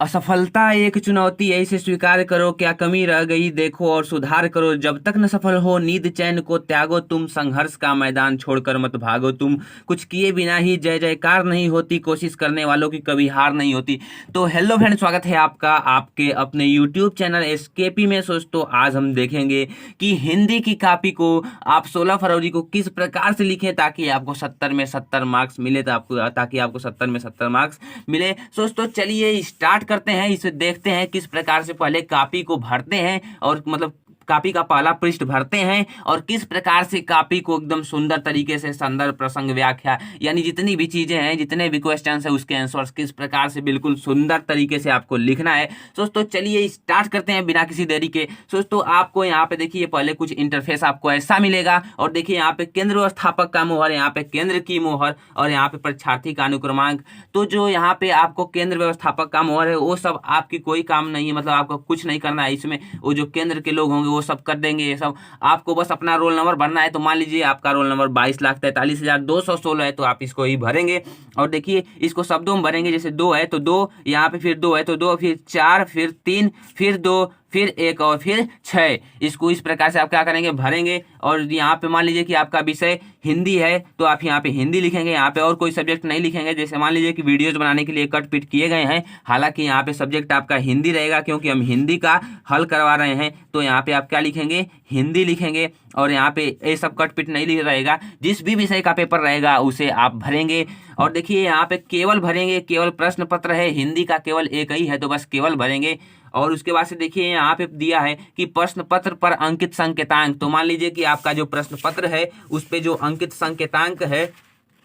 असफलता एक चुनौती है, इसे स्वीकार करो, क्या कमी रह गई देखो और सुधार करो। जब तक न सफल हो नींद चैन को त्यागो, तुम संघर्ष का मैदान छोड़कर मत भागो। तुम कुछ किए बिना ही जय जयकार नहीं होती, कोशिश करने वालों की कभी हार नहीं होती। तो हेलो फ्रेंड, स्वागत है आपका आपके अपने यूट्यूब चैनल एसकेपी में। दोस्तों आज हम देखेंगे कि हिंदी की कॉपी को आप 16 फरवरी को किस प्रकार से लिखें ताकि आपको 70 में 70 मार्क्स मिले, ताकि आपको 70 में 70 मार्क्स मिले। दोस्तों चलिए स्टार्ट करते हैं, इसे देखते हैं किस प्रकार से पहले कॉपी को भरते हैं और मतलब कॉपी का पहला पृष्ठ भरते हैं और किस प्रकार से कॉपी को एकदम सुंदर तरीके से संदर्भ प्रसंग व्याख्या यानी जितनी भी चीजें हैं, जितने भी क्वेश्चंस है उसके आंसर्स किस प्रकार से बिल्कुल सुंदर तरीके से आपको लिखना है। दोस्तों चलिए स्टार्ट करते हैं बिना किसी देरी के। दोस्तों आपको यहाँ पे देखिए पहले कुछ इंटरफेस आपको ऐसा मिलेगा और देखिए यहाँ पे केंद्र व्यवस्थापक का मोहर, यहाँ पे केंद्र की मोहर और यहाँ पे परीक्षार्थी का अनुक्रमांक। तो जो यहाँ पे आपको केंद्र व्यवस्थापक का मोहर है वो सब आपकी कोई काम नहीं है, मतलब आपको कुछ नहीं करना है इसमें। वो जो केंद्र के लोग होंगे वो सब कर देंगे ये सब। आपको बस अपना रोल नंबर भरना है। तो मान लीजिए आपका रोल नंबर 22,43,216 है तो आप इसको ही भरेंगे। और देखिए इसको शब्दों में भरेंगे, जैसे 2 है तो 2, यहाँ पे फिर 2 है तो 2, फिर 4, फिर 3, फिर 2, फिर 1 और फिर 6। इसको इस प्रकार से आप क्या करेंगे, भरेंगे। और यहाँ पे मान लीजिए कि आपका विषय हिंदी है तो आप यहाँ पे हिंदी लिखेंगे, यहाँ पे और कोई सब्जेक्ट नहीं लिखेंगे। जैसे मान लीजिए कि वीडियोज बनाने के लिए कट पिट किए गए हैं, हालांकि यहाँ पे सब्जेक्ट आपका हिंदी रहेगा क्योंकि हम हिंदी का हल करवा रहे हैं। तो यहाँ पे आप क्या लिखेंगे, हिंदी लिखेंगे। और यहाँ पे ये सब कट पिट नहीं लिख रहेगा, जिस भी विषय का पेपर रहेगा उसे आप भरेंगे। और देखिए यहाँ पे केवल भरेंगे, केवल प्रश्न पत्र है, हिंदी का केवल एक ही है तो बस केवल भरेंगे। और उसके बाद से देखिए यहाँ पे दिया है कि प्रश्न पत्र पर अंकित संकेतांक। तो मान लीजिए कि आपका जो प्रश्न पत्र है उस पे जो अंकित संकेतांक है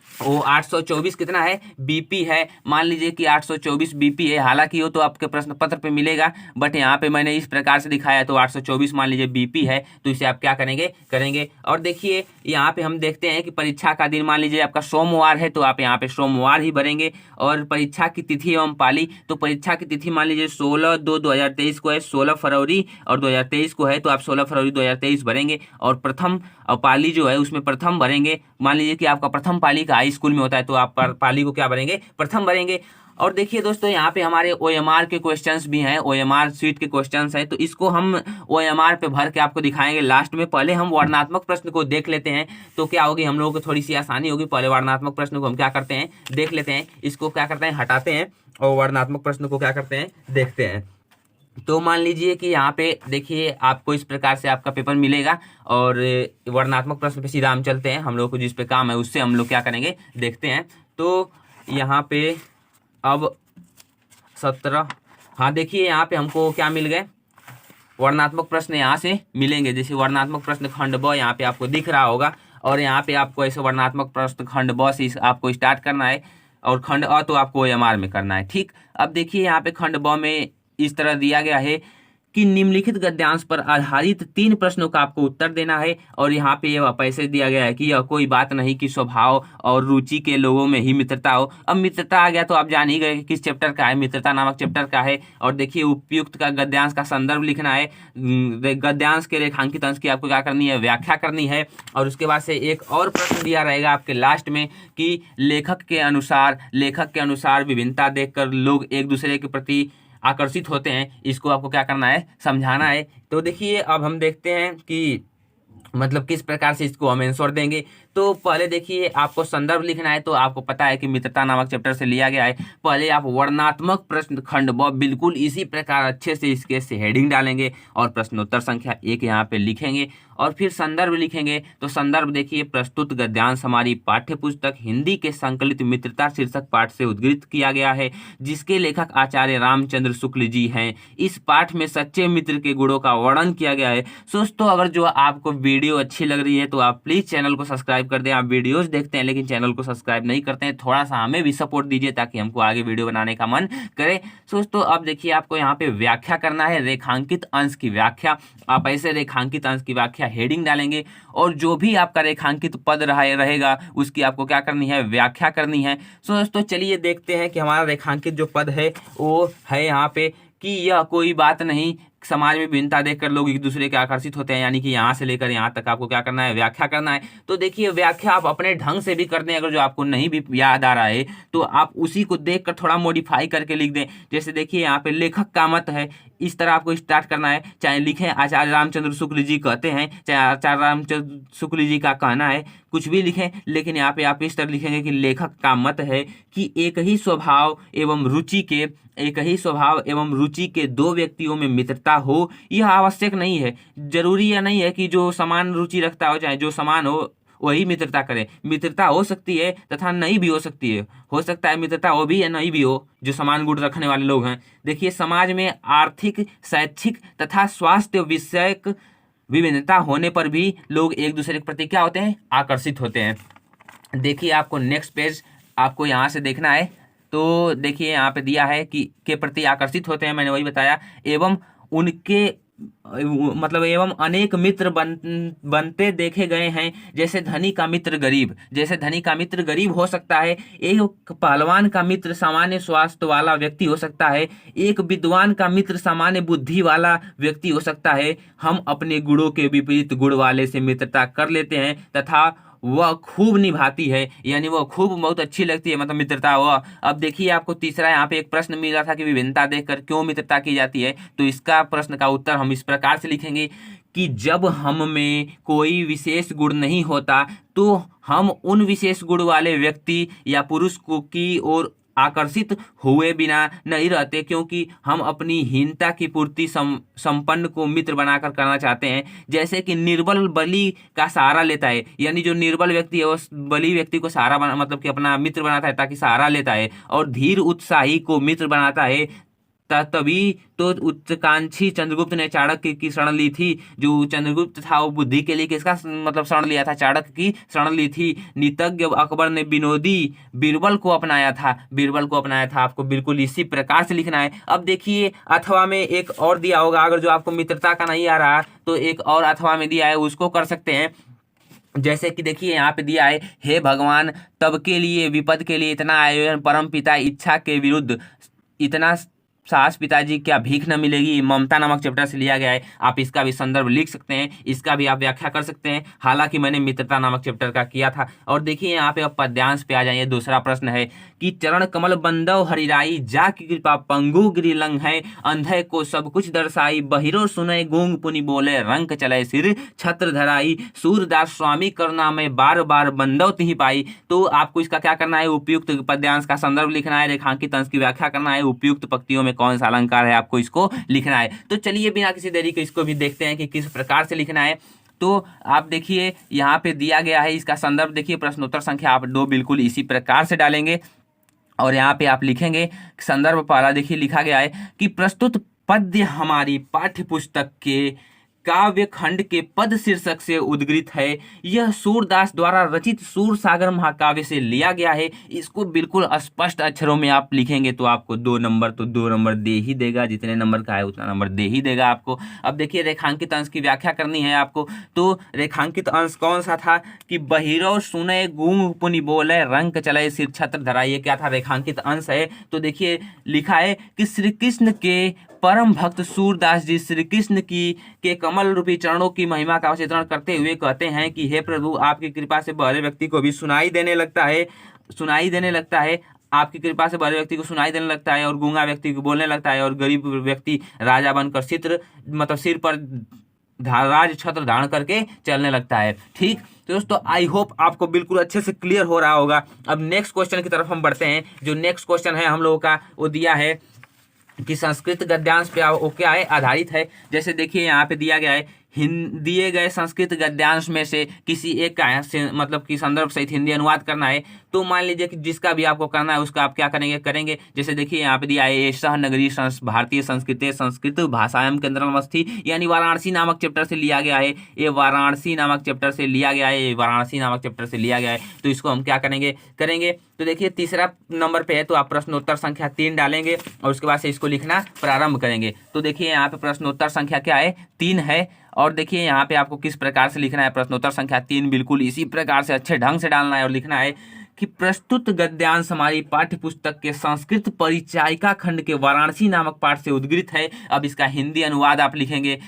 वो 824 कितना है, बीपी है। मान लीजिए कि 824 बीपी है, हालांकि वो तो आपके प्रश्न पत्र पे मिलेगा, बट यहाँ पे मैंने इस प्रकार से दिखाया तो 824 मान लीजिए बीपी है। तो इसे आप क्या करेंगे। और देखिए यहाँ पे हम देखते हैं कि परीक्षा का दिन मान लीजिए आपका सोमवार है तो आप यहाँ पे सोमवार ही भरेंगे। और परीक्षा की तिथि एवं पाली, तो परीक्षा की तिथि मान लीजिए 16/2/2023 को है, 16 फरवरी और 2023 को है तो आप 16 फरवरी 2023 भरेंगे। और प्रथम पाली जो है उसमें प्रथम भरेंगे। मान लीजिए कि आपका प्रथम पाली का हाई स्कूल में होता है तो आप पाली को क्या भरेंगे, प्रथम भरेंगे। और देखिए दोस्तों यहाँ पे हमारे ओएमआर के क्वेश्चंस भी हैं, ओएमआर सीट के क्वेश्चंस हैं, तो इसको हम ओएमआर पे भर के आपको दिखाएंगे लास्ट में। पहले हम वर्णनात्मक प्रश्न को देख लेते हैं तो क्या होगी, हम लोगों को थोड़ी सी आसानी होगी। पहले वर्णनात्मक प्रश्न को हम क्या करते हैं, देख लेते हैं। इसको क्या करते हैं, हटाते हैं और वर्णनात्मक प्रश्न को क्या करते हैं, देखते हैं। तो मान लीजिए कि यहाँ पे देखिए आपको इस प्रकार से आपका पेपर मिलेगा। और वर्णनात्मक प्रश्न पे सीधा हम चलते हैं, हम लोग को जिस पे काम है उससे हम लोग क्या करेंगे, देखते हैं। तो यहाँ पे अब 17, हाँ देखिए यहाँ पे हमको क्या मिल गए, वर्णनात्मक प्रश्न यहाँ से मिलेंगे। जैसे वर्णनात्मक प्रश्न खंड ब यहाँ पे आपको दिख रहा होगा और यहाँ पे आपको ऐसे वर्णनात्मक प्रश्न खंड ब से आपको स्टार्ट करना है और खंड अ तो आपको ओएमआर में करना है। ठीक, अब देखिए यहाँ पे खंड ब में इस तरह दिया गया है कि निम्नलिखित गद्यांश पर आधारित 3 प्रश्नों का आपको उत्तर देना है। और यहाँ पे यह पैसे दिया गया है कि यह कोई बात नहीं कि स्वभाव और रुचि के लोगों में ही मित्रता हो। अब मित्रता आ गया तो आप जान ही गए कि किस चैप्टर का है, मित्रता नामक चैप्टर का है। और देखिए उपयुक्त का गद्यांश का संदर्भ लिखना है, गद्यांश के रेखांकित अंश की आपको क्या करनी है, व्याख्या करनी है। और उसके बाद से एक और प्रश्न दिया रहेगा आपके लास्ट में कि लेखक के अनुसार विभिन्नता देखकर लोग एक दूसरे के प्रति आकर्षित होते हैं, इसको आपको क्या करना है, समझाना है। तो देखिए अब हम देखते हैं कि मतलब किस प्रकार से इसको हम आंसर देंगे। तो पहले देखिए आपको संदर्भ लिखना है, तो आपको पता है कि मित्रता नामक चैप्टर से लिया गया है। पहले आप वर्णनात्मक प्रश्न खंड ब बिल्कुल इसी प्रकार अच्छे से इसके से हेडिंग डालेंगे और प्रश्नोत्तर संख्या 1 यहाँ पे लिखेंगे और फिर संदर्भ लिखेंगे। तो संदर्भ देखिए, प्रस्तुत गद्यांश हमारी पाठ्य पुस्तक हिंदी के संकलित मित्रता शीर्षक पाठ से उद्धृत किया गया है, जिसके लेखक आचार्य रामचंद्र शुक्ल जी हैं। इस पाठ में सच्चे मित्र के गुणों का वर्णन किया गया है। दोस्तों अगर जो आपको वीडियो अच्छी लग रही है तो आप प्लीज चैनल को सब्सक्राइब कर दें। आप वीडियोस देखते हैं लेकिन चैनल को सब्सक्राइब नहीं करते हैं, थोड़ा सा हमें भी सपोर्ट दीजिए ताकि हमको आगे वीडियो बनाने का मन करे। दोस्तों अब देखिए आपको यहाँ पे व्याख्या करना है, रेखांकित अंश की व्याख्या। आप ऐसे रेखांकित अंश की व्याख्या हेडिंग डालेंगे और जो भी आपका रेखांकित पद रहेगा उसकी आपको क्या करनी है, व्याख्या करनी है। सो दोस्तों चलिए देखते हैं कि हमारा रेखांकित जो पद है वो है यहाँ पे कि यह कोई बात नहीं समाज में विभिन्नता देखकर लोग एक दूसरे के आकर्षित होते हैं, यानी कि यहाँ से लेकर यहाँ तक आपको क्या करना है, व्याख्या करना है। तो देखिए व्याख्या आप अपने ढंग से भी करते हैं, अगर जो आपको नहीं भी याद आ रहा है तो आप उसी को देखकर थोड़ा मॉडिफाई करके लिख दें। जैसे देखिए यहाँ पे लेखक का मत है, इस तरह आपको स्टार्ट करना है। चाहे लिखें आचार्य रामचंद्र शुक्ल जी कहते हैं, चाहे आचार्य रामचंद्र शुक्ल जी का कहना है, कुछ भी लिखें, लेकिन यहाँ पे आप इस तरह लिखेंगे कि लेखक का मत है कि एक ही स्वभाव एवं रुचि के दो व्यक्तियों में मित्रता हो। यह आवश्यक नहीं है, जरूरी यह नहीं है कि जो समान रुचि रखता हो, चाहे जो समान हो वही मित्रता करे। मित्रता हो सकती है तथा नहीं भी हो सकती है, हो सकता है मित्रता हो भी या नहीं भी हो, जो समान गुण रखने वाले लोग हैं। देखिए समाज में आर्थिक, शैक्षिक तथा स्वास्थ्य विषयक विभिन्नता होने पर भी लोग एक दूसरे के प्रति क्या होते हैं, आकर्षित होते हैं। देखिए आपको नेक्स्ट पेज आपको यहाँ से देखना है, तो देखिए यहाँ पे दिया है कि के प्रति आकर्षित होते हैं, मैंने वही बताया। एवं उनके एवं अनेक मित्र बनते देखे गए हैं, जैसे धनी का मित्र गरीब हो सकता है, एक पहलवान का मित्र सामान्य स्वास्थ्य वाला व्यक्ति हो सकता है, एक विद्वान का मित्र सामान्य बुद्धि वाला व्यक्ति हो सकता है। हम अपने गुणों के विपरीत गुण वाले से मित्रता कर लेते हैं तथा वह खूब निभाती है, यानी वह खूब बहुत अच्छी लगती है, मतलब मित्रता वह। अब देखिए आपको तीसरा यहाँ पे एक प्रश्न मिला था कि विभिन्नता देखकर क्यों मित्रता की जाती है, तो इसका प्रश्न का उत्तर हम इस प्रकार से लिखेंगे कि जब हम में कोई विशेष गुण नहीं होता तो हम उन विशेष गुण वाले व्यक्ति या पुरुष को की ओर आकर्षित हुए बिना नहीं रहते, क्योंकि हम अपनी हीनता की पूर्ति संपन्न को मित्र बनाकर करना चाहते हैं। जैसे कि निर्बल बली का सहारा लेता है, यानी जो निर्बल व्यक्ति है वो बली व्यक्ति को सहारा बना मतलब कि अपना मित्र बनाता है ताकि सहारा लेता है, और धीर उत्साही को मित्र बनाता है। तभी तो उच्चकांक्षी चंद्रगुप्त ने चाणक्य की शरण ली थी। जो चंद्रगुप्त था वो बुद्धि के लिए किसका शरण लिया था, चाणक्य की शरण ली थी। नीतज्ञ अकबर ने विनोदी बीरबल को अपनाया था, आपको बिल्कुल इसी प्रकार से लिखना है। अब देखिए अथवा में एक और दिया होगा, अगर जो आपको मित्रता का नहीं आ रहा तो एक और अथवा में दिया है, उसको कर सकते हैं। जैसे कि देखिए यहाँ पे दिया है, हे भगवान तब के लिए विपद के लिए इतना आयोजन, परम पिता इच्छा के विरुद्ध इतना साहस पिताजी क्या भीख न मिलेगी, ममता नामक चैप्टर से लिया गया है। आप इसका भी संदर्भ लिख सकते हैं, इसका भी आप व्याख्या कर सकते हैं, हालांकि मैंने मित्रता नामक चैप्टर का किया था। और देखिए यहाँ पे अब पद्यांश पे आ जाइए। दूसरा प्रश्न है कि चरण कमल बंदव हरिराई, जा की कृपा पंगु गिरिलंग है, अंधे को सब कुछ दर्शाई, बहिरो सुने गूंग पुनि बोले, रंक चले सिर छत्र धराई, सूरदास स्वामी करुणा में बार बार बंदव तिहि पाई। तो आपको इसका क्या करना है, उपयुक्त पद्यांश का संदर्भ लिखना है, रेखांकित अंश की व्याख्या करना है, उपयुक्त पंक्तियों में कौन सा अलंकार है आपको इसको लिखना है। तो चलिए बिना किसी देरी के इसको भी देखते हैं कि किस प्रकार से लिखना है। तो आप देखिए यहाँ पे दिया गया है, इसका संदर्भ देखिए, प्रश्नोत्तर संख्या आप 2 बिल्कुल इसी प्रकार से डालेंगे और यहाँ पे आप लिखेंगे संदर्भ पहला। देखिए लिखा गया है कि प्रस्तुत पद्य हमारी पाठ्य पुस्तक के काव्य खंड के पद शीर्षक से उद्गृत है। यह सूरदास द्वारा रचित सूर सागर महाकाव्य से लिया गया है। इसको बिल्कुल स्पष्ट अक्षरों में आप लिखेंगे तो आपको 2 नंबर तो 2 नंबर दे ही देगा, जितने नंबर का है उतना नंबर दे ही देगा आपको। अब देखिए रेखांकित अंश की व्याख्या करनी है आपको। तो रेखांकित अंश कौन सा था कि बहिरो सुने गूंग पुनि बोले, रंक चले सिर छत्र धराई, ये क्या था, रेखांकित अंश है। तो देखिए लिखा है कि श्री कृष्ण के परम भक्त सूरदास जी श्री कृष्ण की के कमल रूपी चरणों की महिमा का चित्रण करते हुए कहते हैं कि हे प्रभु आपकी कृपा से बहरे व्यक्ति को भी सुनाई देने लगता है, आपकी कृपा से बहरे व्यक्ति को सुनाई देने लगता है, और गूंगा व्यक्ति को बोलने लगता है, और गरीब व्यक्ति राजा बनकर सिर पर राज छत्र धारण करके चलने लगता है। ठीक तो दोस्तों, आई होप आपको बिल्कुल अच्छे से क्लियर हो रहा होगा। अब नेक्स्ट क्वेश्चन की तरफ हम बढ़ते हैं। जो नेक्स्ट क्वेश्चन है हम लोगों का वो दिया है कि संस्कृत गद्यांश पे वो क्या है, आधारित है। जैसे देखिए यहाँ पे दिया गया है, दिए गए संस्कृत गद्यांश में से किसी एक का मतलब कि संदर्भ सहित हिंदी अनुवाद करना है। तो मान लीजिए कि जिसका भी आपको करना है उसका आप क्या करेंगे। जैसे देखिए यहाँ पे दिया है, एषः नगरी भारतीय संस्कृत भाषायाम केंद्रमस्थि, यानी वाराणसी नामक चैप्टर से लिया गया है। ये वाराणसी नामक चैप्टर से लिया गया है। तो इसको हम क्या करेंगे। तो देखिए तीसरा नंबर पे है, तो आप प्रश्नोत्तर संख्या 3 डालेंगे और उसके बाद से इसको लिखना प्रारंभ करेंगे। तो देखिए यहाँ पे प्रश्नोत्तर संख्या क्या है, 3 है। और देखिए यहाँ पे आपको किस प्रकार से लिखना है, प्रश्नोत्तर संख्या 3 बिल्कुल इसी प्रकार से अच्छे ढंग से डालना है और लिखना है कि प्रस्तुत गद्यांश हमारी पाठ्य पुस्तक के संस्कृत परिचायिका खंड के वाराणसी नामक पाठ से उद्गृत है। अब इसका हिंदी अनुवाद आप लिखेंगे।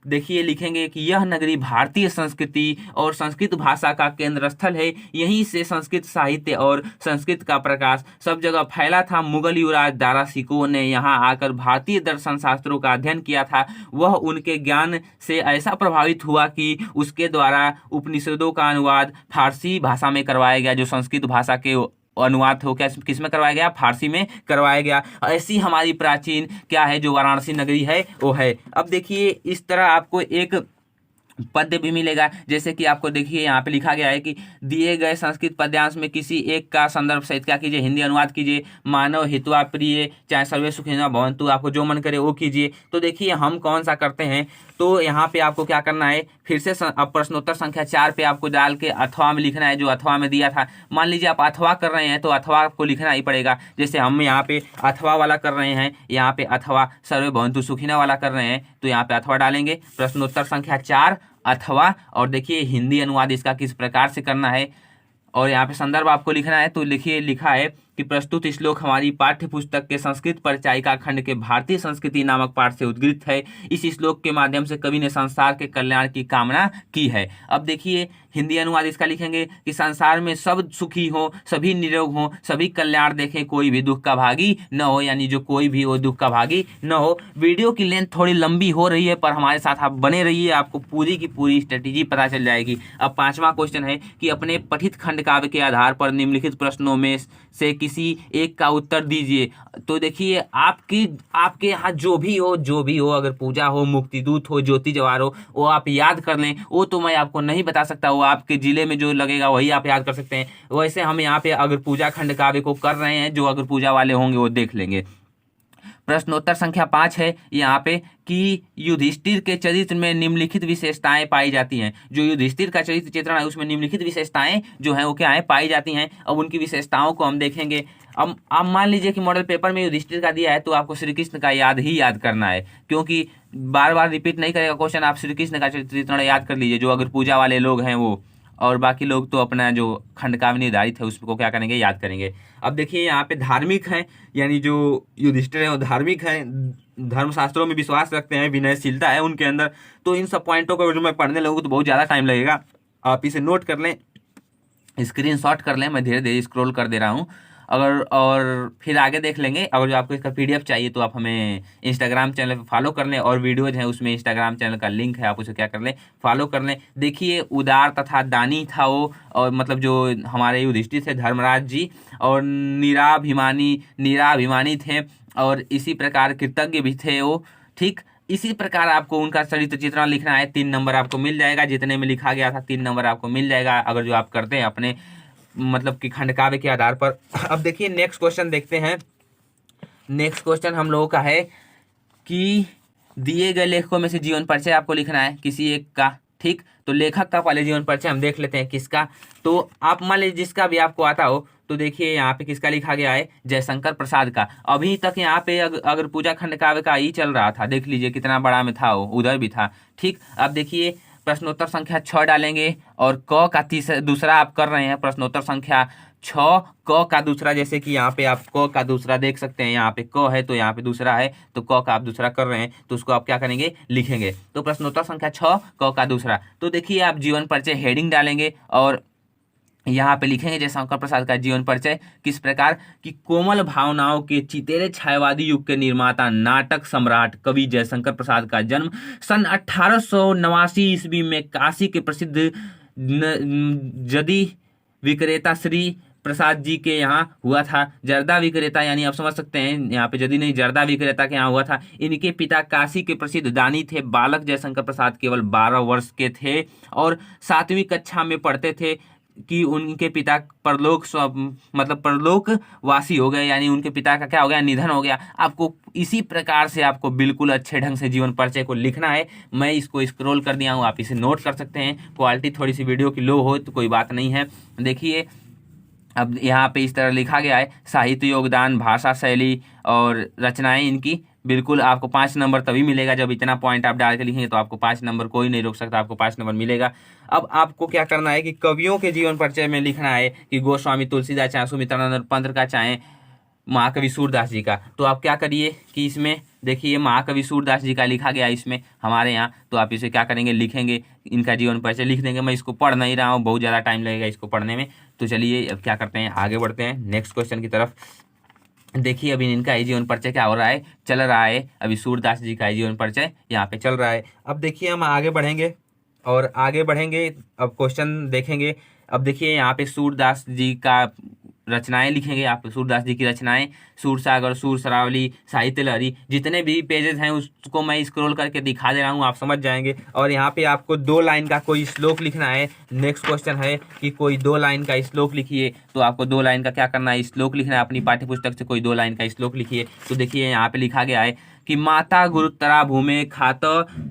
देखिए, लिखेंगे कि यह नगरी भारतीय संस्कृति और संस्कृत भाषा का केंद्र स्थल है। यहीं से संस्कृत साहित्य और संस्कृत का प्रकाश सब जगह फैला था। मुगल युवराज दारा शिकोह ने यहाँ आकर भारतीय दर्शन शास्त्रों का अध्ययन किया था। वह उनके ज्ञान से ऐसा प्रभावित हुआ कि उसके द्वारा उपनिषदों का अनुवाद फारसी भाषा में करवाया गया, जो संस्कृत भाषा के अनुवाद हो क्या किस में करवाया गया, फारसी में करवाया गया। ऐसी हमारी प्राचीन क्या है जो वाराणसी नगरी है वो है। अब देखिए, इस तरह आपको एक पद्य भी मिलेगा, जैसे कि आपको देखिए यहाँ पे लिखा गया है कि दिए गए संस्कृत पद्यांश में किसी एक का संदर्भ सहित क्या कीजिए, हिंदी अनुवाद कीजिए। मानव हित्वा प्रिय चाहे सर्वे सुखिनः भवन्तु, आपको जो मन करे वो कीजिए। तो देखिए हम कौन सा करते हैं, तो यहाँ पे आपको क्या करना है, फिर से अब प्रश्नोत्तर संख्या 4 पे आपको डाल के अथवा में लिखना है, जो अथवा में दिया था। मान लीजिए आप अथवा कर रहे हैं तो अथवा आपको लिखना ही पड़ेगा। जैसे हम यहाँ पे अथवा वाला कर रहे हैं, यहाँ पे अथवा सर्वे भवन्तु सुखिनः वाला कर रहे हैं, तो यहाँ पे अथवा डालेंगे। प्रश्नोत्तर संख्या 4 अथवा, और देखिए हिंदी अनुवाद इसका किस प्रकार से करना है, और यहाँ पे संदर्भ आपको लिखना है। तो लिखिए, लिखा है कि प्रस्तुत श्लोक हमारी पाठ्य पुस्तक के संस्कृत परिचायिका खंड के भारतीय संस्कृति नामक पाठ से उद्गृत है। इस श्लोक के माध्यम से कवि ने संसार के कल्याण की कामना की है। अब देखिए हिंदी अनुवाद इसका लिखेंगे कि संसार में सब सुखी हो, सभी निरोग हो, सभी कल्याण देखें, कोई भी दुख का भागी न हो, यानी जो कोई भी वो दुख का भागी न हो। वीडियो की लेंथ थोड़ी लंबी हो रही है, पर हमारे साथ आप बने रहिए, आपको पूरी की पूरी स्ट्रेटेजी पता चल जाएगी। अब 5वां क्वेश्चन है कि अपने पठित खंड काव्य के आधार पर निम्नलिखित प्रश्नों में से किसी एक का उत्तर दीजिए। तो देखिए आपके यहाँ जो भी हो, अगर पूजा हो, मुक्तिदूत हो, ज्योति जवाहर हो, वो आप याद कर लें। वो तो मैं आपको नहीं बता सकता, वो आपके जिले में जो लगेगा वही आप याद कर सकते हैं। वैसे हम यहाँ पे अगर पूजा खंड काव्य को कर रहे हैं, जो अगर पूजा वाले होंगे वो देख लेंगे। प्रश्नोत्तर संख्या 5 है यहाँ पे कि युधिष्ठिर के चरित्र में निम्नलिखित विशेषताएं पाई जाती हैं। जो युधिष्ठिर का चरित्र चित्रण है उसमें निम्नलिखित विशेषताएं जो हैं वो क्या है, पाई जाती हैं। अब उनकी विशेषताओं को हम देखेंगे। अब मान लीजिए कि मॉडल पेपर में युधिष्ठिर का दिया है, तो आपको श्री कृष्ण का याद करना है, क्योंकि बार बार रिपीट नहीं करेगा क्वेश्चन। आप श्री कृष्ण का चित्रण याद कर लीजिए, जो अगर पूजा वाले लोग हैं वो, और बाकी लोग तो अपना जो खंड काव्य निर्धारित है उसको क्या करेंगे, याद करेंगे। अब देखिए यहाँ पे धार्मिक है, यानी जो युधिष्ठिर है वो धार्मिक है, धर्मशास्त्रों में विश्वास रखते हैं, विनयशीलता है उनके अंदर। तो इन सब पॉइंटों को जो मैं पढ़ने लगूँ तो बहुत ज़्यादा टाइम लगेगा, आप इसे नोट कर लें, स्क्रीनशॉट कर लें। मैं धीरे धीरे स्क्रॉल कर दे रहा हूँ, अगर और फिर आगे देख लेंगे। अगर जो आपको इसका PDF चाहिए तो आप हमें इंस्टाग्राम चैनल पे फॉलो कर लें, और वीडियोज हैं उसमें इंस्टाग्राम चैनल का लिंक है, आप उसे क्या कर लें, फॉलो कर लें। देखिए उदार तथा दानी था वो, और मतलब जो हमारे युधिष्ठिर थे धर्मराज जी, और निराभिमानी थे, और इसी प्रकार कृतज्ञ भी थे वो। ठीक इसी प्रकार आपको उनका चरित्र चित्रण लिखना है। 3 नंबर आपको मिल जाएगा, जितने में लिखा गया था 3 नंबर आपको मिल जाएगा, अगर जो आप करते हैं अपने मतलब कि खंड काव्य के आधार पर। अब देखिए नेक्स्ट क्वेश्चन देखते हैं। नेक्स्ट क्वेश्चन हम लोगों का है कि दिए गए लेखकों में से जीवन परिचय आपको लिखना है किसी एक का। ठीक, तो लेखक का पहले जीवन परिचय हम देख लेते हैं किसका। तो आप मान लीजिए जिसका भी आपको आता हो, तो देखिए यहाँ पे किसका लिखा गया है, जयशंकर प्रसाद का। अभी तक यहाँ पे अगर पूजा खंड काव्य का ही चल रहा था, देख लीजिए कितना बड़ा में था वो, उधर भी था। ठीक, अब देखिए प्रश्नोत्तर संख्या 6 डालेंगे, और क का दूसरा आप कर रहे हैं, प्रश्नोत्तर संख्या 6 क का दूसरा, जैसे कि यहाँ पे आप क का दूसरा देख सकते हैं, यहाँ पे क है तो यहाँ पे दूसरा है, तो क का आप दूसरा कर रहे हैं, तो उसको आप क्या करेंगे, लिखेंगे। तो प्रश्नोत्तर संख्या 6 क का दूसरा। तो देखिए आप जीवन परिचय हेडिंग डालेंगे, और यहाँ पे लिखेंगे जयशंकर प्रसाद का जीवन परिचय किस प्रकार कि कोमल भावनाओं के चितेरे छायावादी युग के निर्माता, नाटक सम्राट कवि जयशंकर प्रसाद का जन्म सन 1889 ईस्वी में काशी के प्रसिद्ध जदी विक्रेता श्री प्रसाद जी के यहाँ हुआ था। जर्दा विक्रेता, यानी आप समझ सकते हैं यहाँ पे जदी नहीं, जर्दा विक्रेता के यहाँ हुआ था। इनके पिता काशी के प्रसिद्ध दानी थे। बालक जयशंकर प्रसाद केवल 12 वर्ष के थे और 7वीं कक्षा में पढ़ते थे कि उनके पिता परलोकवासी हो गए, यानी उनके पिता का क्या हो गया, निधन हो गया। आपको इसी प्रकार से आपको बिल्कुल अच्छे ढंग से जीवन परिचय को लिखना है। मैं इसको स्क्रॉल कर दिया हूँ, आप इसे नोट कर सकते हैं। क्वालिटी थोड़ी सी वीडियो की लो हो तो कोई बात नहीं है। देखिए अब यहाँ पे इस तरह लिखा गया है, साहित्य योगदान, भाषा शैली और रचनाएं इनकी बिल्कुल आपको 5 नंबर तभी मिलेगा जब इतना पॉइंट आप डाल के लिखेंगे, तो आपको 5 नंबर कोई नहीं रोक सकता, आपको 5 नंबर मिलेगा। अब आपको क्या करना है कि कवियों के जीवन परिचय में लिखना है कि गोस्वामी तुलसीदास चाहे सुमित्रानंद पंत का चाहे महाकवि सूरदास जी का। तो आप क्या करिए कि इसमें देखिए महाकवि सूरदास जी का लिखा गया इसमें हमारे यहाँ, तो आप इसे क्या करेंगे लिखेंगे, इनका जीवन परिचय लिख देंगे। मैं इसको पढ़ नहीं रहा हूँ, बहुत ज़्यादा टाइम लगेगा इसको पढ़ने में। तो चलिए अब क्या करते हैं, आगे बढ़ते हैं नेक्स्ट क्वेश्चन की तरफ। देखिए अभी इनका ही जीवन परिचय क्या हो रहा है, चल रहा है, अभी सूरदास जी का ही जीवन परिचय यहाँ पे चल रहा है। अब देखिए हम आगे बढ़ेंगे और आगे बढ़ेंगे, अब क्वेश्चन देखेंगे। अब देखिए यहाँ पे सूरदास जी का रचनाएं लिखेंगे आप, सूरदास जी की रचनाएं, सूरसागर, सूर सरावली, साहित्य लहरी, जितने भी पेजेस हैं उसको मैं स्क्रॉल करके दिखा दे रहा हूँ, आप समझ जाएंगे। और यहाँ पे आपको 2 लाइन का कोई श्लोक लिखना है। नेक्स्ट क्वेश्चन है कि कोई 2 लाइन का श्लोक लिखिए। तो आपको 2 लाइन का क्या करना है, श्लोक लिखना है, अपनी पाठ्य पुस्तक से कोई 2 लाइन का श्लोक लिखिए। तो देखिए यहाँ पे लिखा गया है कि माता गुरुतरा भूमे खात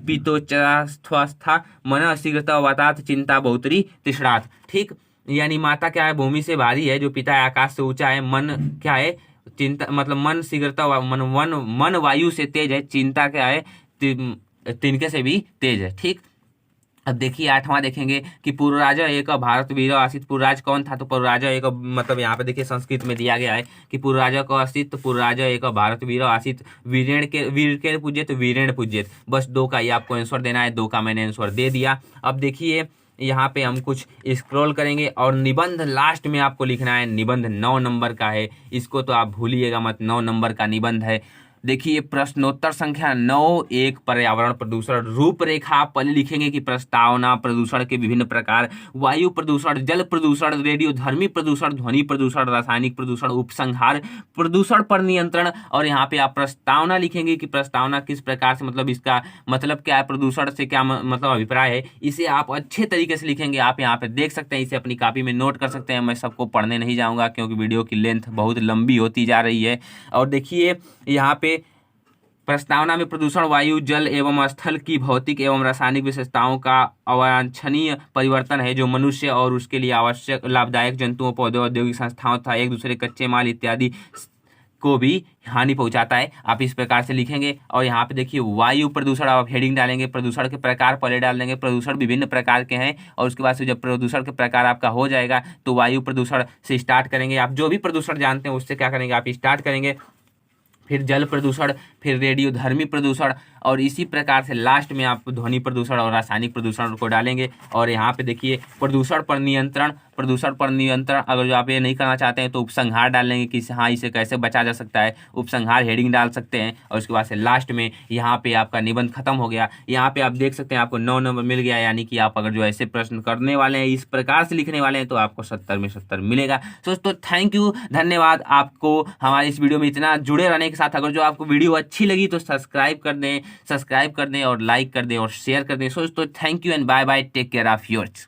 पितोचस्था मन शीघ्रत वातात चिंता बहुतरी तृष्णात्। ठीक, यानी माता क्या है, भूमि से भारी है, जो पिता है आकाश से ऊंचा है, मन क्या है, चिंता मतलब मन शीघ्रता, मन वायु से तेज है, चिंता क्या है, तिनके से भी तेज है। ठीक, अब देखिए 8वां देखेंगे कि पूर्वराजा एक भारत वीर आसित। पूर्वराज कौन था, तो पूर्वराजा एक मतलब यहाँ पे देखिए संस्कृत में दिया गया है कि पूर्वराजा को आसित, पूर्वराजा एक भारत वीर आसित, वीर के पूजित वीरेण पूजित। बस 2 का ही आपको आंसर देना है, 2 का मैंने आंसर दे दिया। अब देखिए यहाँ पे हम कुछ स्क्रॉल करेंगे और निबंध लास्ट में आपको लिखना है, निबंध 9 नंबर का है, इसको तो आप भूलिएगा मत, 9 नंबर का निबंध है। देखिए प्रश्नोत्तर संख्या 9, 1 पर्यावरण प्रदूषण रूपरेखा। पहले लिखेंगे कि प्रस्तावना, प्रदूषण के विभिन्न प्रकार, वायु प्रदूषण, जल प्रदूषण, रेडियोधर्मी प्रदूषण, ध्वनि प्रदूषण, रासायनिक प्रदूषण, उपसंहार, प्रदूषण पर नियंत्रण। और यहाँ पे आप प्रस्तावना लिखेंगे कि प्रस्तावना किस प्रकार से, मतलब इसका मतलब क्या है, प्रदूषण से क्या मतलब अभिप्राय है, इसे आप अच्छे तरीके से लिखेंगे। आप यहाँ पे देख सकते हैं, इसे अपनी कॉपी में नोट कर सकते हैं। मैं सबको पढ़ने नहीं जाऊँगा क्योंकि वीडियो की लेंथ बहुत लंबी होती जा रही है। और देखिए यहाँ पे प्रस्तावना में प्रदूषण वायु, जल एवं स्थल की भौतिक एवं रासायनिक विशेषताओं का अवांछनीय परिवर्तन है, जो मनुष्य और उसके लिए आवश्यक लाभदायक जंतुओं, पौधों, औद्योगिक संस्थाओं तथा एक दूसरे कच्चे माल इत्यादि को भी हानि पहुंचाता है। आप इस प्रकार से लिखेंगे। और यहाँ पे देखिए वायु प्रदूषण, आप हेडिंग डालेंगे, प्रदूषण के प्रकार पहले डाल देंगे, प्रदूषण विभिन्न प्रकार के हैं। और उसके बाद से जब प्रदूषण के प्रकार आपका हो जाएगा तो वायु प्रदूषण से स्टार्ट करेंगे। आप जो भी प्रदूषण जानते हैं उससे क्या करेंगे, आप स्टार्ट करेंगे, फिर जल प्रदूषण, फिर रेडियोधर्मी प्रदूषण, और इसी प्रकार से लास्ट में आप ध्वनि प्रदूषण और रासायनिक प्रदूषण को डालेंगे। और यहाँ पे देखिए प्रदूषण पर नियंत्रण, प्रदूषण पर नियंत्रण, अगर जो आप ये नहीं करना चाहते हैं तो उपसंहार डाल लेंगे कि हाँ इसे कैसे बचा जा सकता है, उपसंहार हेडिंग डाल सकते हैं। और उसके बाद से लास्ट में यहाँ पे आपका निबंध खत्म हो गया। यहाँ पे आप देख सकते हैं आपको 9 नंबर मिल गया, यानी कि आप अगर जो ऐसे प्रश्न करने वाले हैं, इस प्रकार से लिखने वाले हैं, तो आपको 70 में 70 मिलेगा। दोस्तों थैंक यू, धन्यवाद आपको हमारे इस वीडियो में इतना जुड़े रहने के साथ। अगर जो आपको वीडियो अच्छी लगी तो सब्सक्राइब कर दें और लाइक कर दें और शेयर कर दें। दोस्तों thank you and bye bye, take care of yours.